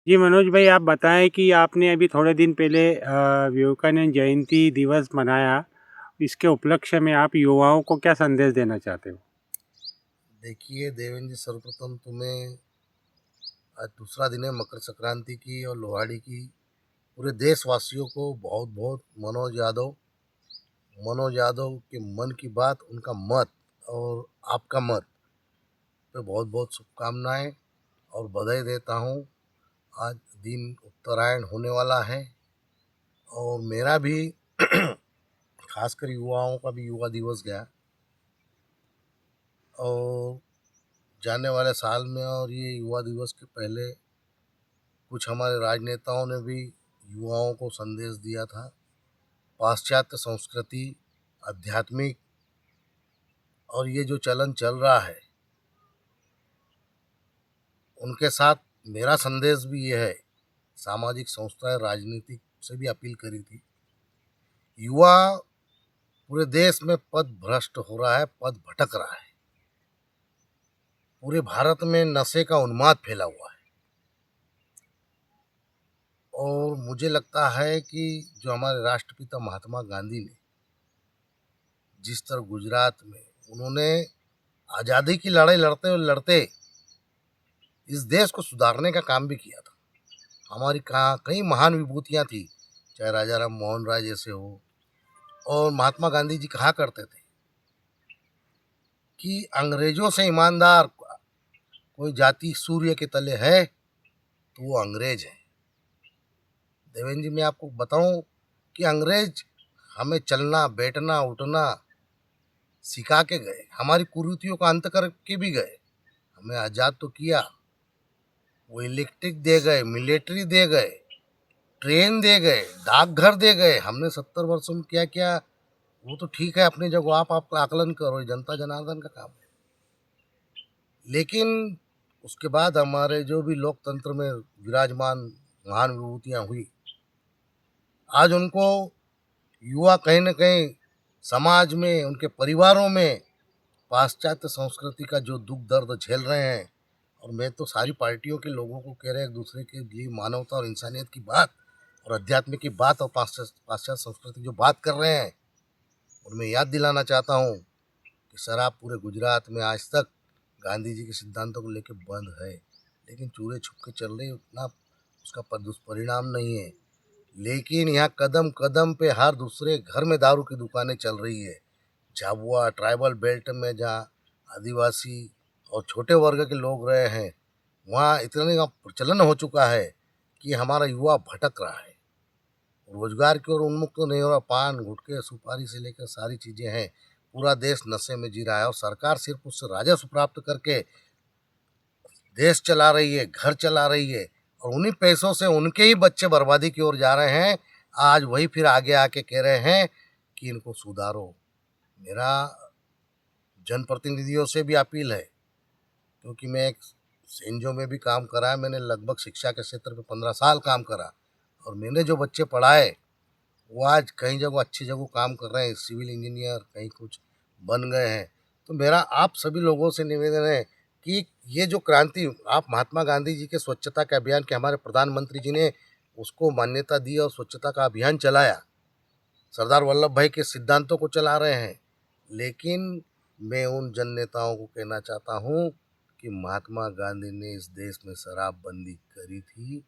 जी मनोज भाई, आप बताएं कि आपने अभी थोड़े दिन पहले विवेकानंद जयंती दिवस मनाया। इसके उपलक्ष्य में आप युवाओं को क्या संदेश देना चाहते हो? देखिए देवेंद्र जी, सर्वप्रथम तुम्हें आज दूसरा दिन है मकर संक्रांति की और लोहड़ी की। पूरे देशवासियों को बहुत बहुत मनोज यादव के मन की बात, उनका मत और आपका मत पे बहुत बहुत शुभकामनाएं और बधाई देता हूँ। आज दिन उत्तरायण होने वाला है और मेरा भी खासकर युवाओं का भी युवा दिवस गया और जाने वाले साल में, और ये युवा दिवस के पहले कुछ हमारे राजनेताओं ने भी युवाओं को संदेश दिया था। पाश्चात्य संस्कृति, आध्यात्मिक और ये जो चलन चल रहा है, उनके साथ मेरा संदेश भी ये है। सामाजिक संस्थाएं, राजनीतिक से भी अपील करी थी। युवा पूरे देश में पद भ्रष्ट हो रहा है, पद भटक रहा है। पूरे भारत में नशे का उन्माद फैला हुआ है और मुझे लगता है कि जो हमारे राष्ट्रपिता महात्मा गांधी ने जिस तरह गुजरात में उन्होंने आज़ादी की लड़ाई लड़ते लड़ते इस देश को सुधारने का काम भी किया था। हमारी कहाँ कई महान विभूतियाँ थी, चाहे राजा राम मोहन राय जैसे हो। और महात्मा गांधी जी कहा करते थे कि अंग्रेजों से ईमानदार कोई जाति सूर्य के तले है तो वो अंग्रेज है। देवेंद्र जी, मैं आपको बताऊं कि अंग्रेज हमें चलना बैठना उठना सिखा के गए, हमारी कुरीतियों का अंत करके भी गए। हमें आज़ाद तो किया, वो इलेक्ट्रिक दे गए, मिलिट्री दे गए, ट्रेन दे गए, डाकघर दे गए। हमने 70 वर्षों में क्या क्या, वो तो ठीक है अपनी जगह, आपका आकलन करो, ये जनता जनार्दन का काम है। लेकिन उसके बाद हमारे जो भी लोकतंत्र में विराजमान महान विभूतियाँ हुई, आज उनको युवा कहीं न कहीं समाज में, उनके परिवारों में पाश्चात्य संस्कृति का जो दुख दर्द झेल रहे हैं। और मैं तो सारी पार्टियों के लोगों को कह रहे हैं, एक दूसरे के लिए मानवता और इंसानियत की बात और अध्यात्म की बात और पाश्चात्य संस्कृति जो बात कर रहे हैं, उनमें याद दिलाना चाहता हूँ कि शराब पूरे गुजरात में आज तक गांधी जी के सिद्धांतों को लेकर बंद है, लेकिन चूरे छुप के चल रही, उतना उसका दुष्परिणाम नहीं है। लेकिन यहाँ कदम कदम पे हर दूसरे घर में दारू की दुकानें चल रही है। झाबुआ ट्राइबल बेल्ट में जहाँ आदिवासी और छोटे वर्ग के लोग रहे हैं, वहाँ इतने का प्रचलन हो चुका है कि हमारा युवा भटक रहा है, रोजगार की ओर उन्मुख तो नहीं हो रहा। पान गुटखे सुपारी से लेकर सारी चीज़ें हैं, पूरा देश नशे में जी रहा है और सरकार सिर्फ उससे राजस्व प्राप्त करके देश चला रही है, घर चला रही है और उन्हीं पैसों से उनके ही बच्चे बर्बादी की ओर जा रहे हैं। आज वही फिर आगे आके कह रहे हैं कि इनको सुधारो। मेरा जनप्रतिनिधियों से भी अपील है, क्योंकि मैं एक एनजीओ में भी काम करा है, मैंने लगभग शिक्षा के क्षेत्र में 15 साल काम करा और मैंने जो बच्चे पढ़ाए वो आज कई जगह अच्छी जगह काम कर रहे हैं, सिविल इंजीनियर, कहीं कुछ बन गए हैं। तो मेरा आप सभी लोगों से निवेदन है कि ये जो क्रांति आप महात्मा गांधी जी के स्वच्छता के अभियान के, हमारे प्रधानमंत्री जी ने उसको मान्यता दी और स्वच्छता का अभियान चलाया, सरदार वल्लभ भाई के सिद्धांतों को चला रहे हैं। लेकिन मैं उन जन नेताओं को कहना चाहता हूँ कि महात्मा गांधी ने इस देश में शराबबंदी करी थी।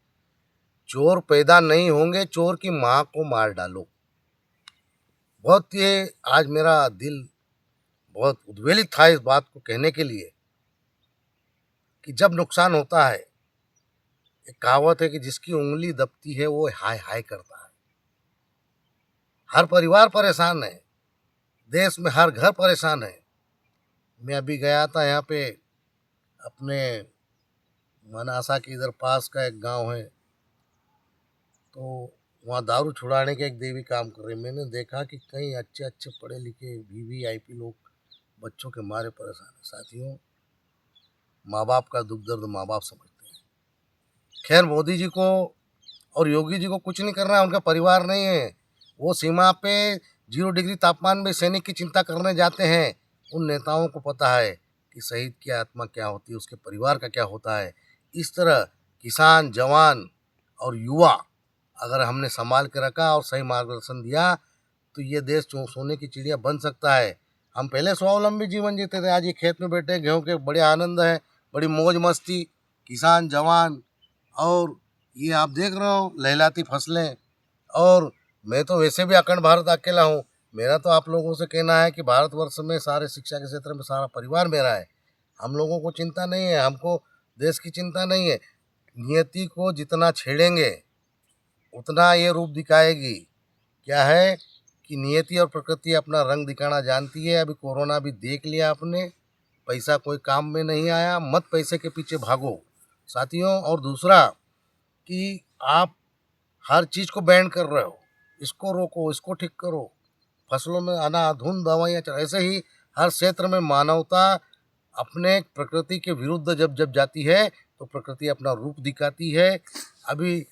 चोर पैदा नहीं होंगे, चोर की माँ को मार डालो। बहुत ये आज मेरा दिल बहुत उद्वेलित था इस बात को कहने के लिए कि जब नुकसान होता है, एक कहावत है कि जिसकी उंगली दबती है वो हाय हाय करता है। हर परिवार परेशान है, देश में हर घर परेशान है। मैं अभी गया था यहाँ पे अपने मनासा के इधर पास का एक गांव है, तो वहाँ दारू छुड़ाने के एक देवी काम कर रही। मैंने देखा कि कई अच्छे अच्छे पढ़े लिखे वीवीआईपी लोग बच्चों के मारे परेशान है। साथियों, माँ बाप का दुख दर्द माँ बाप समझते हैं। खैर, मोदी जी को और योगी जी को कुछ नहीं करना है, उनका परिवार नहीं है। वो सीमा पे 0 डिग्री तापमान में सैनिक की चिंता करने जाते हैं। उन नेताओं को पता है कि शहीद की आत्मा क्या होती है, उसके परिवार का क्या होता है। इस तरह किसान, जवान और युवा अगर हमने संभाल के रखा और सही मार्गदर्शन दिया तो ये देश सोने की चिड़िया बन सकता है। हम पहले स्वावलंबी जीवन जीते थे, आज ये खेत में बैठे गेहूं के बड़े आनंद है, बड़ी मौज मस्ती, किसान जवान। और ये आप देख रहे हो लहलाती फसलें। और मैं तो वैसे भी अखंड भारत अकेला हूँ। मेरा तो आप लोगों से कहना है कि भारतवर्ष में सारे शिक्षा के क्षेत्र में सारा परिवार मेरा है। हम लोगों को चिंता नहीं है, हमको देश की चिंता नहीं है। नियति को जितना छेड़ेंगे उतना ये रूप दिखाएगी। क्या है कि नियति और प्रकृति अपना रंग दिखाना जानती है। अभी कोरोना भी देख लिया आपने, पैसा कोई काम में नहीं आया। मत पैसे के पीछे भागो साथियों। और दूसरा कि आप हर चीज़ को बैन कर रहे हो, इसको रोको, इसको ठीक करो। फसलों में अनाधुन दवाइयाँ, ऐसे ही हर क्षेत्र में मानवता अपने प्रकृति के विरुद्ध जब जब जाती है तो प्रकृति अपना रूप दिखाती है। अभी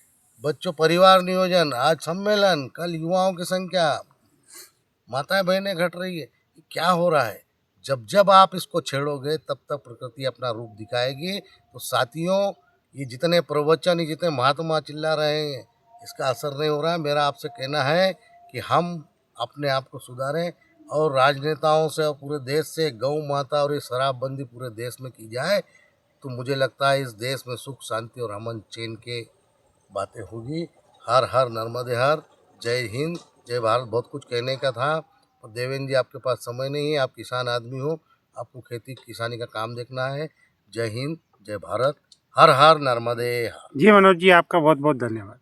बच्चों परिवार नियोजन, आज सम्मेलन, कल युवाओं की संख्या, माताएं बहनें घट रही है। क्या हो रहा है? जब जब आप इसको छेड़ोगे तब तक प्रकृति अपना रूप दिखाएगी। तो साथियों, ये जितने प्रवचन, ये जितने महात्मा चिल्ला रहे हैं, इसका असर नहीं हो रहा है। मेरा आपसे कहना है कि हम अपने आप को सुधारें और राजनेताओं से और पूरे देश से गौ माता और ये शराबबंदी पूरे देश में की जाए तो मुझे लगता है इस देश में सुख शांति और अमन चैन के बातें होगी। हर हर नर्मदे हर। जय हिंद, जय भारत। बहुत कुछ कहने का था पर देवेंद्र जी आपके पास समय नहीं है, आप किसान आदमी हो, आपको खेती किसानी का काम देखना है। जय हिंद, जय भारत। हर हर नर्मदे हर। जी मनोज जी, आपका बहुत बहुत धन्यवाद।